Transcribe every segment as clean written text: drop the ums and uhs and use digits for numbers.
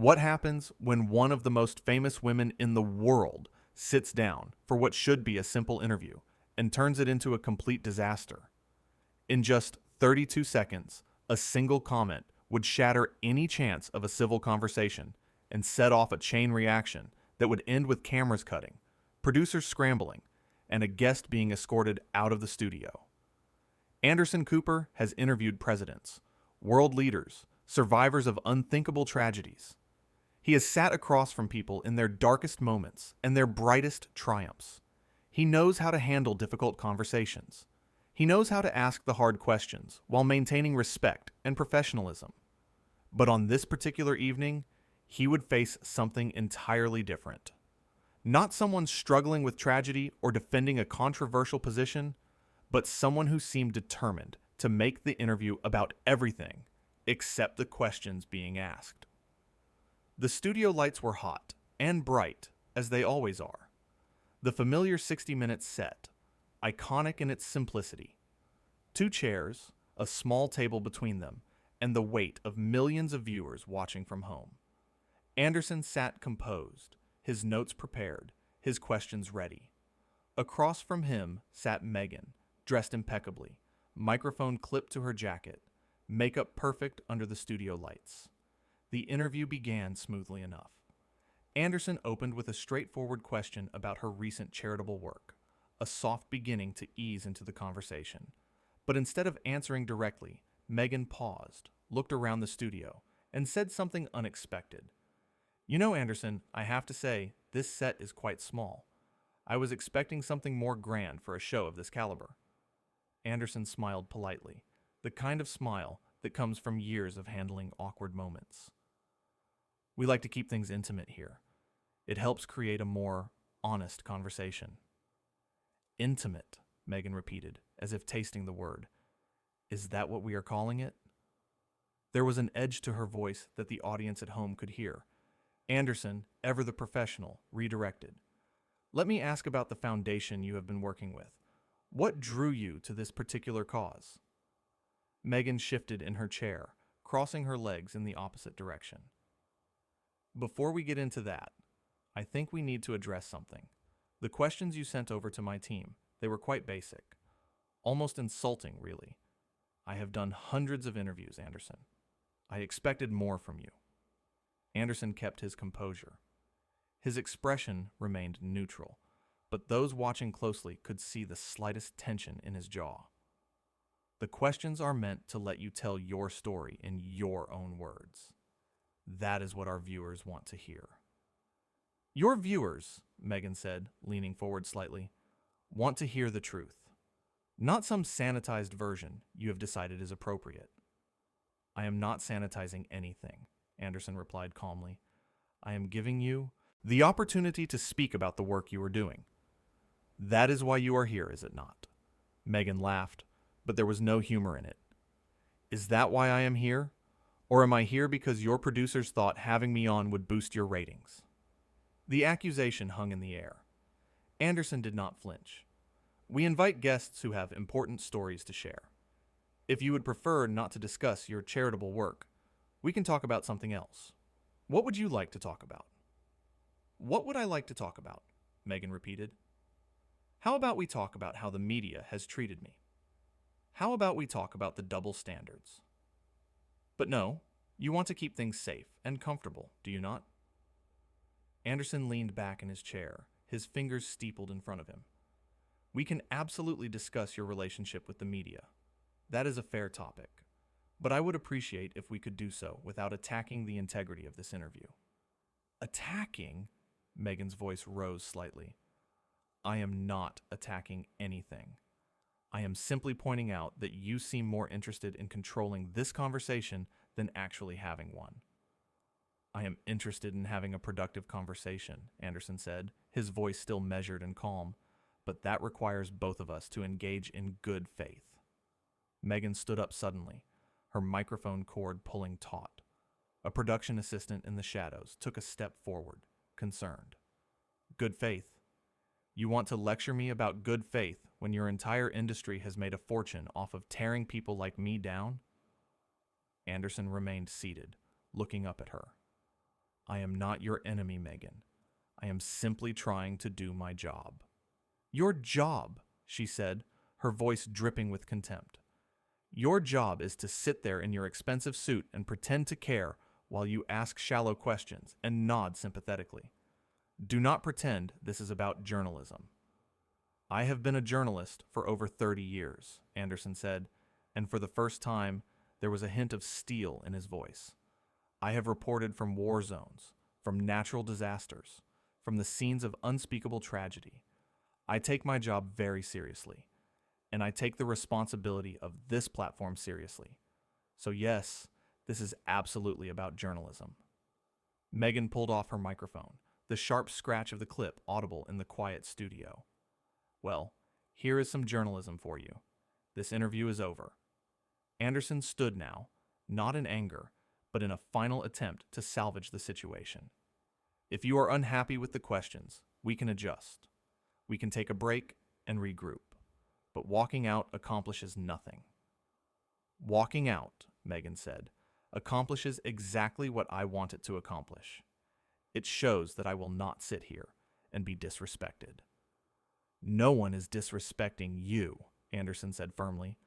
What happens when one of the most famous women in the world sits down for what should be a simple interview and turns it into a complete disaster? In just 32 seconds, a single comment would shatter any chance of a civil conversation and set off a chain reaction that would end with cameras cutting, producers scrambling, and a guest being escorted out of the studio. Anderson Cooper has interviewed presidents, world leaders, survivors of unthinkable tragedies. He has sat across from people in their darkest moments and their brightest triumphs. He knows how to handle difficult conversations. He knows how to ask the hard questions while maintaining respect and professionalism. But on this particular evening, he would face something entirely different. Not someone struggling with tragedy or defending a controversial position, but someone who seemed determined to make the interview about everything except the questions being asked. The studio lights were hot and bright, as they always are. The familiar 60-minute set, iconic in its simplicity. 2 chairs, a small table between them, and the weight of millions of viewers watching from home. Anderson sat composed, his notes prepared, his questions ready. Across from him sat Meghan, dressed impeccably, microphone clipped to her jacket, makeup perfect under the studio lights. The interview began smoothly enough. Anderson opened with a straightforward question about her recent charitable work, a soft beginning to ease into the conversation. But instead of answering directly, Meghan paused, looked around the studio, and said something unexpected. "You know, Anderson, I have to say, this set is quite small. I was expecting something more grand for a show of this caliber." Anderson smiled politely, the kind of smile that comes from years of handling awkward moments. "We like to keep things intimate here. It helps create a more honest conversation." "Intimate," Meghan repeated, as if tasting the word. "Is that what we are calling it?" There was an edge to her voice that the audience at home could hear. Anderson, ever the professional, redirected. "Let me ask about the foundation you have been working with. What drew you to this particular cause?" Meghan shifted in her chair, crossing her legs in the opposite direction. "Before we get into that, I think we need to address something. The questions you sent over to my team, they were quite basic. Almost insulting, really. I have done hundreds of interviews, Anderson. I expected more from you." Anderson kept his composure. His expression remained neutral, but those watching closely could see the slightest tension in his jaw. "The questions are meant to let you tell your story in your own words. That is what our viewers want to hear." "Your viewers," Meghan said, leaning forward slightly, "want to hear the truth. Not some sanitized version you have decided is appropriate." "I am not sanitizing anything," Anderson replied calmly. "I am giving you the opportunity to speak about the work you are doing. That is why you are here, is it not?" Meghan laughed, but there was no humor in it. "Is that why I am here? Or am I here because your producers thought having me on would boost your ratings?" The accusation hung in the air. Anderson did not flinch. "We invite guests who have important stories to share. If you would prefer not to discuss your charitable work, we can talk about something else. What would you like to talk about?" "What would I like to talk about?" Meghan repeated. "How about we talk about how the media has treated me? How about we talk about the double standards? But no, you want to keep things safe and comfortable, do you not?" Anderson leaned back in his chair, his fingers steepled in front of him. "We can absolutely discuss your relationship with the media. That is a fair topic. But I would appreciate if we could do so without attacking the integrity of this interview." "Attacking?" Meghan's voice rose slightly. "I am not attacking anything. I am simply pointing out that you seem more interested in controlling this conversation than actually having one." "I am interested in having a productive conversation," Anderson said, his voice still measured and calm, "but that requires both of us to engage in good faith." Meghan stood up suddenly, her microphone cord pulling taut. A production assistant in the shadows took a step forward, concerned. "Good faith? You want to lecture me about good faith when your entire industry has made a fortune off of tearing people like me down?" Anderson remained seated, looking up at her. I am not your enemy, Meghan. I am simply trying to do my job. Your job, she said, her voice dripping with contempt. Your job is to sit there in your expensive suit and pretend to care while you ask shallow questions and nod sympathetically. Do not pretend this is about journalism. I have been a journalist for over 30 years, Anderson said, and for the first time, there was a hint of steel in his voice. I have reported from war zones, from natural disasters, from the scenes of unspeakable tragedy. I take my job very seriously, and I take the responsibility of this platform seriously. So yes, this is absolutely about journalism. Meghan pulled off her microphone, the sharp scratch of the clip audible in the quiet studio. Well, here is some journalism for you. This interview is over. Anderson stood now, not in anger, but in a final attempt to salvage the situation. If you are unhappy with the questions, we can adjust. We can take a break and regroup. But walking out accomplishes nothing. Walking out, Meghan said, accomplishes exactly what I want it to accomplish. It shows that I will not sit here and be disrespected. No one is disrespecting you, Anderson said firmly.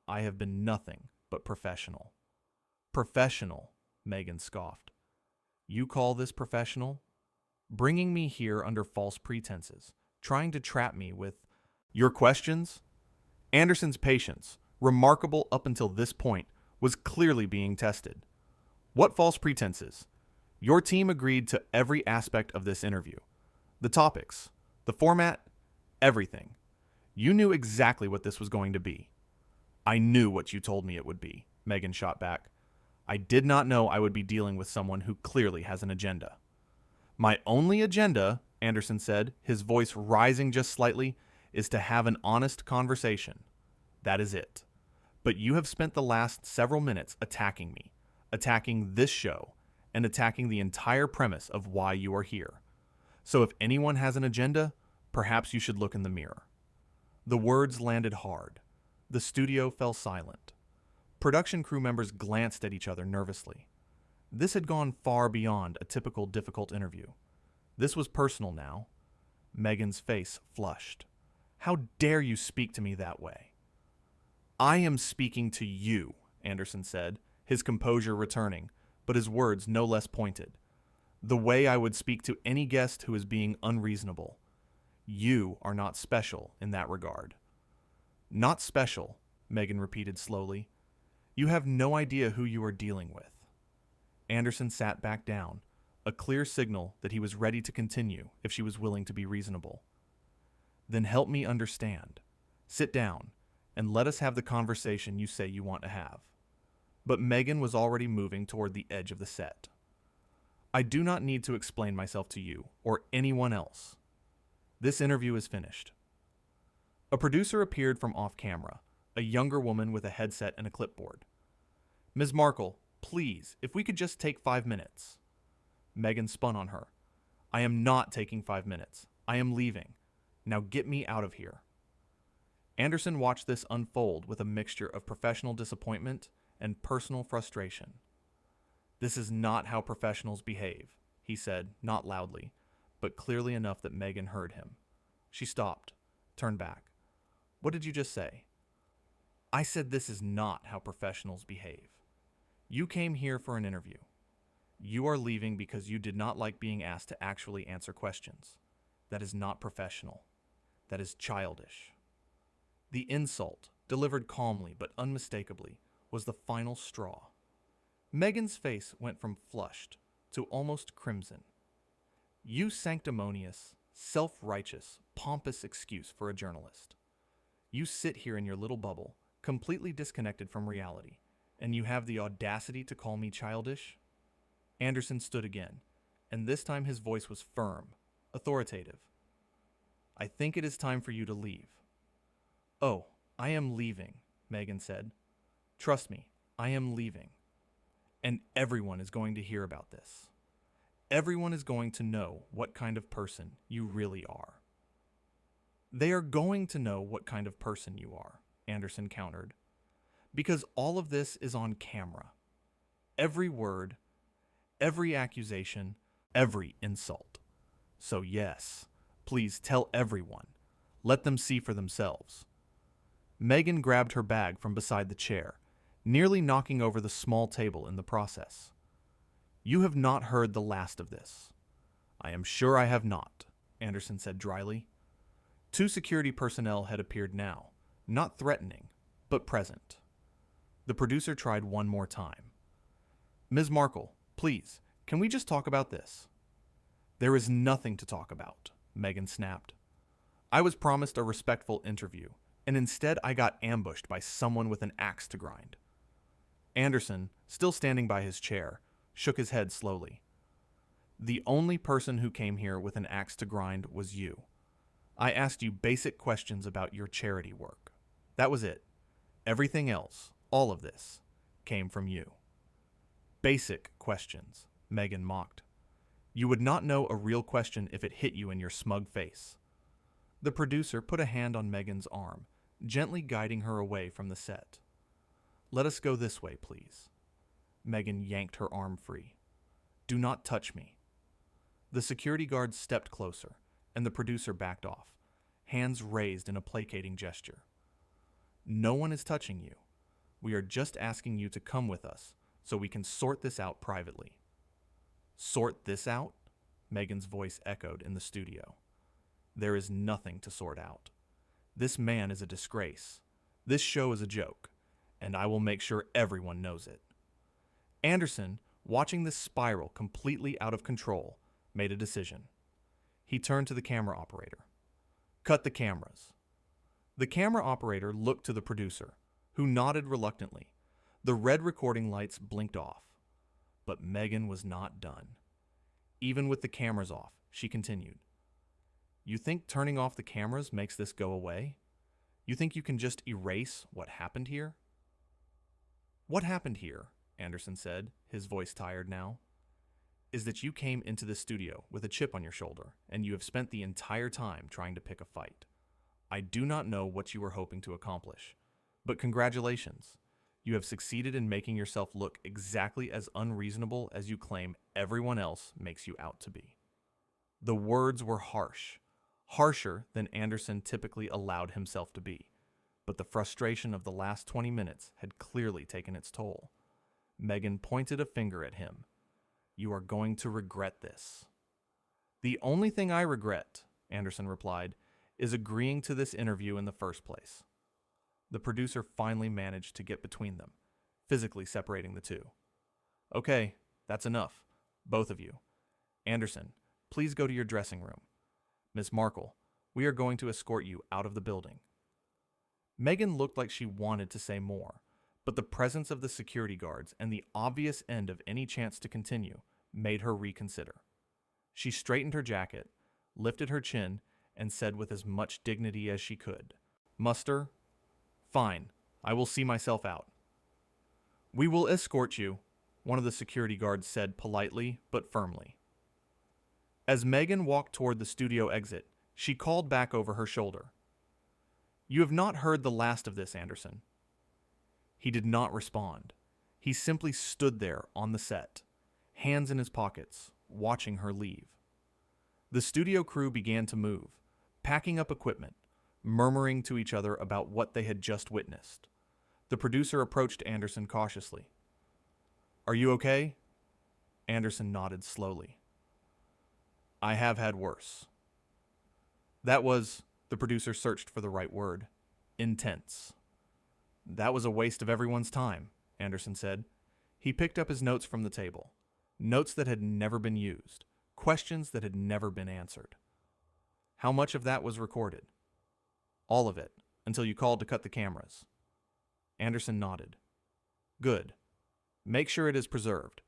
I have been nothing but professional. Professional, Meghan scoffed. You call this professional? Bringing me here under false pretenses, trying to trap me with your questions? Anderson's patience, remarkable up until this point, was clearly being tested. What false pretenses? Your team agreed to every aspect of this interview. The topics, the format, everything. You knew exactly what this was going to be. I knew what you told me it would be, Meghan shot back. I did not know I would be dealing with someone who clearly has an agenda. My only agenda, Anderson said, his voice rising just slightly, is to have an honest conversation. That is it. But you have spent the last several minutes attacking me, attacking this show, and attacking the entire premise of why you are here. So if anyone has an agenda, perhaps you should look in the mirror. The words landed hard. The studio fell silent. Production crew members glanced at each other nervously. This had gone far beyond a typical difficult interview. This was personal now. Meghan's face flushed. How dare you speak to me that way? I am speaking to you, Anderson said, his composure returning, but his words no less pointed. The way I would speak to any guest who is being unreasonable. You are not special in that regard. Not special, Meghan repeated slowly. You have no idea who you are dealing with. Anderson sat back down, a clear signal that he was ready to continue if she was willing to be reasonable. Then help me understand. Sit down, and let us have the conversation you say you want to have. But Meghan was already moving toward the edge of the set. I do not need to explain myself to you or anyone else. This interview is finished. A producer appeared from off-camera, a younger woman with a headset and a clipboard. Ms. Markle, please, if we could just take 5 minutes. Meghan spun on her. I am not taking 5 minutes. I am leaving. Now get me out of here. Anderson watched this unfold with a mixture of professional disappointment and personal frustration. This is not how professionals behave, he said, not loudly, but clearly enough that Meghan heard him. She stopped, turned back. What did you just say? I said this is not how professionals behave. You came here for an interview. You are leaving because you did not like being asked to actually answer questions. That is not professional. That is childish. The insult, delivered calmly but unmistakably, was the final straw. Meghan's face went from flushed to almost crimson. You sanctimonious, self-righteous, pompous excuse for a journalist. You sit here in your little bubble, completely disconnected from reality, and you have the audacity to call me childish? Anderson stood again, and this time his voice was firm, authoritative. I think it is time for you to leave. Oh, I am leaving, Meghan said. Trust me, I am leaving. And everyone is going to hear about this. Everyone is going to know what kind of person you really are. They are going to know what kind of person you are, Anderson countered. Because all of this is on camera. Every word, every accusation, every insult. So yes, please tell everyone. Let them see for themselves. Meghan grabbed her bag from beside the chair, nearly knocking over the small table in the process. You have not heard the last of this. I am sure I have not, Anderson said dryly. 2 security personnel had appeared now, not threatening, but present. The producer tried one more time. Ms. Markle, please, can we just talk about this? There is nothing to talk about, Meghan snapped. I was promised a respectful interview, and instead I got ambushed by someone with an axe to grind. Anderson, still standing by his chair, shook his head slowly. The only person who came here with an axe to grind was you. I asked you basic questions about your charity work. That was it. Everything else, all of this, came from you. Basic questions, Meghan mocked. You would not know a real question if it hit you in your smug face. The producer put a hand on Meghan's arm, gently guiding her away from the set. Let us go this way, please. Meghan yanked her arm free. Do not touch me. The security guard stepped closer, and the producer backed off, hands raised in a placating gesture. No one is touching you. We are just asking you to come with us so we can sort this out privately. Sort this out? Meghan's voice echoed in the studio. There is nothing to sort out. This man is a disgrace. This show is a joke, and I will make sure everyone knows it. Anderson, watching this spiral completely out of control, made a decision. He turned to the camera operator. Cut the cameras. The camera operator looked to the producer, who nodded reluctantly. The red recording lights blinked off. But Meghan was not done. Even with the cameras off, she continued. You think turning off the cameras makes this go away? You think you can just erase what happened here? What happened here, Anderson said, his voice tired now, is that you came into the studio with a chip on your shoulder, and you have spent the entire time trying to pick a fight. I do not know what you were hoping to accomplish, but congratulations. You have succeeded in making yourself look exactly as unreasonable as you claim everyone else makes you out to be. The words were harsh, harsher than Anderson typically allowed himself to be, but the frustration of the last 20 minutes had clearly taken its toll. Meghan pointed a finger at him. You are going to regret this. The only thing I regret, Anderson replied, is agreeing to this interview in the first place. The producer finally managed to get between them, physically separating the two. Okay, that's enough, both of you. Anderson, please go to your dressing room. Miss Markle, we are going to escort you out of the building. Meghan looked like she wanted to say more, but the presence of the security guards and the obvious end of any chance to continue made her reconsider. She straightened her jacket, lifted her chin, and said with as much dignity as she could, Muster? Fine, I will see myself out. We will escort you, one of the security guards said politely but firmly. As Meghan walked toward the studio exit, she called back over her shoulder. You have not heard the last of this, Anderson. He did not respond. He simply stood there on the set, hands in his pockets, watching her leave. The studio crew began to move, packing up equipment, murmuring to each other about what they had just witnessed. The producer approached Anderson cautiously. Are you okay? Anderson nodded slowly. I have had worse. That was, the producer searched for the right word, intense. That was a waste of everyone's time, Anderson said. He picked up his notes from the table. Notes that had never been used. Questions that had never been answered. How much of that was recorded? All of it, until you called to cut the cameras. Anderson nodded. Good. Make sure it is preserved.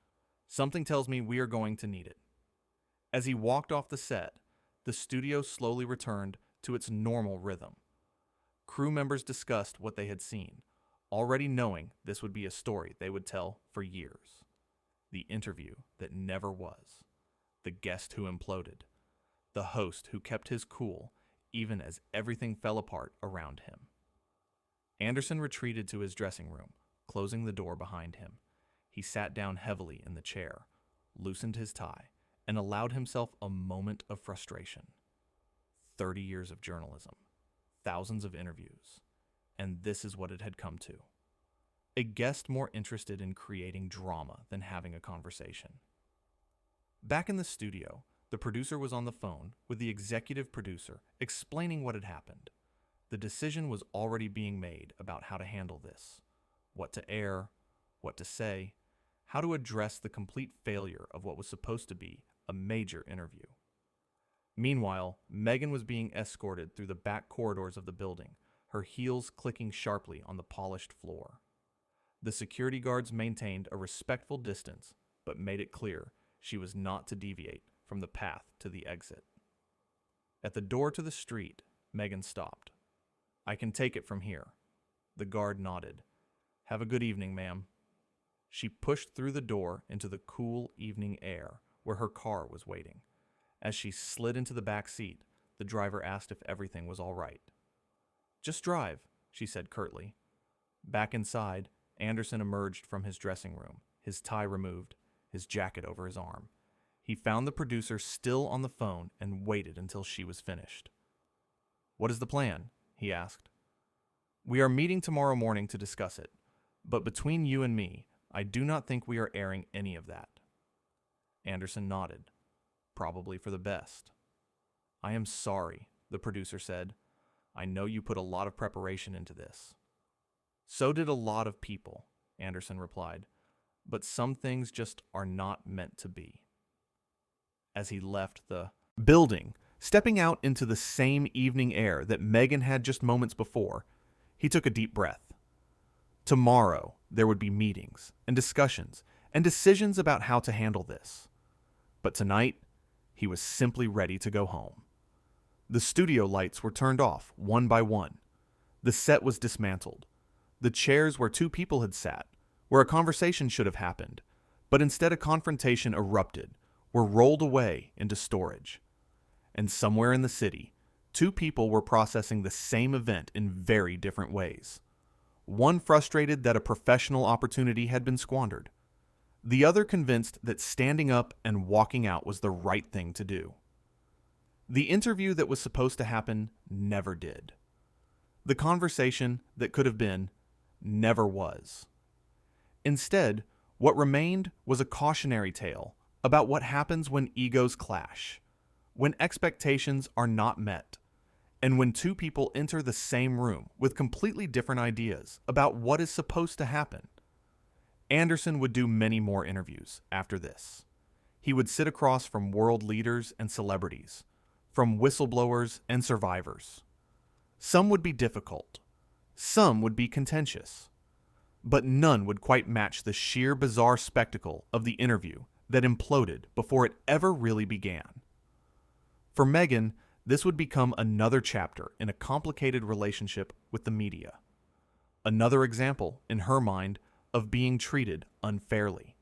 Something tells me we are going to need it. As he walked off the set, the studio slowly returned to its normal rhythm. Crew members discussed what they had seen, already knowing this would be a story they would tell for years. The interview that never was. The guest who imploded. The host who kept his cool even as everything fell apart around him. Anderson retreated to his dressing room, closing the door behind him. He sat down heavily in the chair, loosened his tie, and allowed himself a moment of frustration. 30 years of journalism, thousands of interviews, and this is what it had come to. A guest more interested in creating drama than having a conversation. Back in the studio, the producer was on the phone with the executive producer explaining what had happened. The decision was already being made about how to handle this, what to air, what to say, how to address the complete failure of what was supposed to be a major interview. Meanwhile, Meghan was being escorted through the back corridors of the building, her heels clicking sharply on the polished floor. The security guards maintained a respectful distance, but made it clear she was not to deviate from the path to the exit. At the door to the street, Meghan stopped. "I can take it from here." The guard nodded. "Have a good evening, ma'am." She pushed through the door into the cool evening air where her car was waiting. As she slid into the back seat, the driver asked if everything was all right. "Just drive," she said curtly. Back inside, Anderson emerged from his dressing room, his tie removed, his jacket over his arm. He found the producer still on the phone and waited until she was finished. "What is the plan?" he asked. "We are meeting tomorrow morning to discuss it, but between you and me, I do not think we are airing any of that." Anderson nodded. "Probably for the best." "I am sorry," the producer said. "I know you put a lot of preparation into this." "So did a lot of people," Anderson replied, "but some things just are not meant to be." As he left the building, stepping out into the same evening air that Meghan had just moments before, he took a deep breath. Tomorrow, there would be meetings and discussions and decisions about how to handle this. But tonight, he was simply ready to go home. The studio lights were turned off one by one. The set was dismantled. The chairs where two people had sat, where a conversation should have happened, but instead a confrontation erupted, were rolled away into storage. And somewhere in the city, two people were processing the same event in very different ways. One frustrated that a professional opportunity had been squandered. The other convinced that standing up and walking out was the right thing to do. The interview that was supposed to happen never did. The conversation that could have been never was. Instead, what remained was a cautionary tale about what happens when egos clash, when expectations are not met, and when two people enter the same room with completely different ideas about what is supposed to happen. Anderson would do many more interviews after this. He would sit across from world leaders and celebrities, from whistleblowers and survivors. Some would be difficult. Some would be contentious. But none would quite match the sheer bizarre spectacle of the interview that imploded before it ever really began. For Meghan, this would become another chapter in a complicated relationship with the media. Another example, in her mind, of being treated unfairly.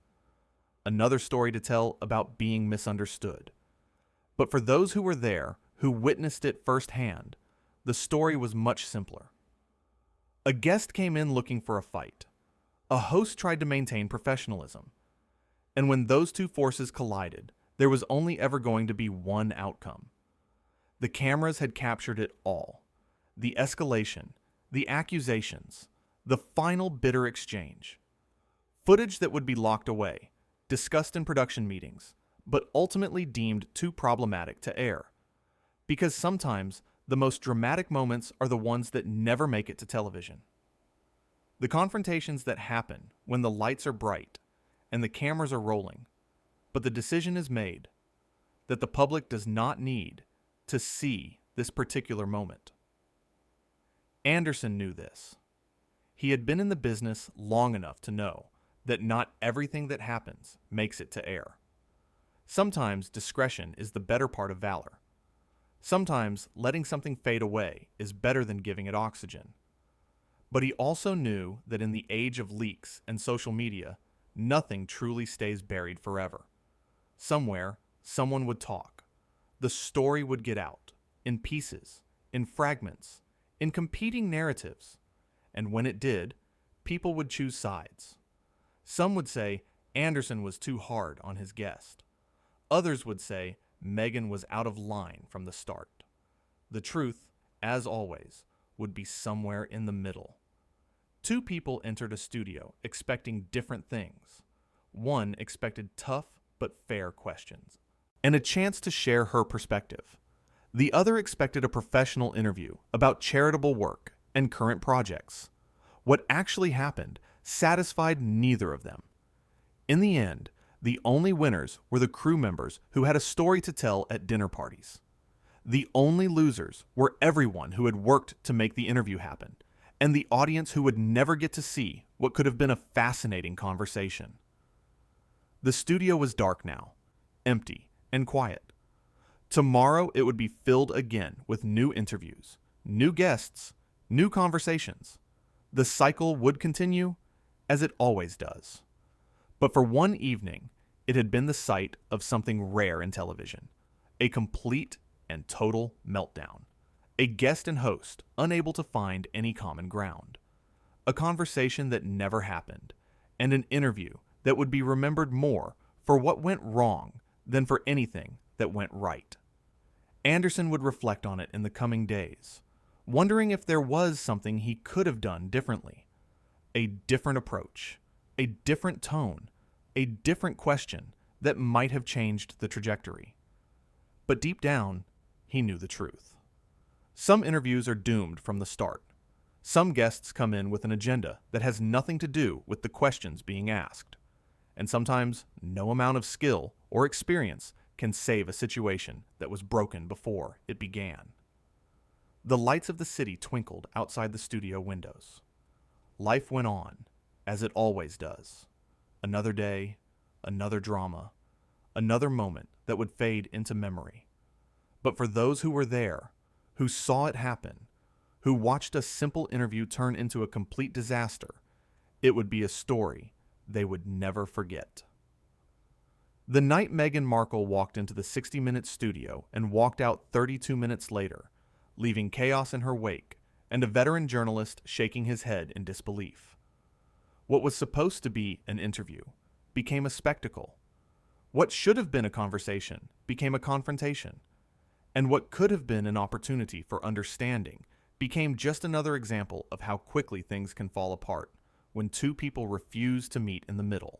Another story to tell about being misunderstood. But for those who were there, who witnessed it firsthand, the story was much simpler. A guest came in looking for a fight. A host tried to maintain professionalism. And when those two forces collided, there was only ever going to be one outcome. The cameras had captured it all. The escalation, the accusations, the final bitter exchange. Footage that would be locked away, discussed in production meetings, but ultimately deemed too problematic to air. Because sometimes the most dramatic moments are the ones that never make it to television. The confrontations that happen when the lights are bright and the cameras are rolling, but the decision is made that the public does not need to see this particular moment. Anderson knew this. He had been in the business long enough to know that not everything that happens makes it to air. Sometimes discretion is the better part of valor. Sometimes letting something fade away is better than giving it oxygen. But he also knew that in the age of leaks and social media, nothing truly stays buried forever. Somewhere, someone would talk. The story would get out, in pieces, in fragments, in competing narratives. And when it did, people would choose sides. Some would say Anderson was too hard on his guest. Others would say Meghan was out of line from the start. The truth, as always, would be somewhere in the middle. Two people entered a studio expecting different things. One expected tough but fair questions and a chance to share her perspective. The other expected a professional interview about charitable work and current projects. What actually happened satisfied neither of them. In the end, the only winners were the crew members who had a story to tell at dinner parties. The only losers were everyone who had worked to make the interview happen, and the audience who would never get to see what could have been a fascinating conversation. The studio was dark now, empty and quiet. Tomorrow it would be filled again with new interviews, new guests, new conversations. The cycle would continue as it always does. But for one evening, it had been the site of something rare in television, a complete and total meltdown. A guest and host unable to find any common ground. A conversation that never happened, and an interview that would be remembered more for what went wrong than for anything that went right. Anderson would reflect on it in the coming days, wondering if there was something he could have done differently. A different approach, a different tone, a different question that might have changed the trajectory. But deep down, he knew the truth. Some interviews are doomed from the start. Some guests come in with an agenda that has nothing to do with the questions being asked. And sometimes no amount of skill or experience can save a situation that was broken before it began. The lights of the city twinkled outside the studio windows. Life went on, as it always does. Another day, another drama, another moment that would fade into memory. But for those who were there, who saw it happen, who watched a simple interview turn into a complete disaster, it would be a story they would never forget. The night Meghan Markle walked into the 60-minute studio and walked out 32 minutes later, leaving chaos in her wake and a veteran journalist shaking his head in disbelief. What was supposed to be an interview became a spectacle. What should have been a conversation became a confrontation. And what could have been an opportunity for understanding became just another example of how quickly things can fall apart when two people refuse to meet in the middle.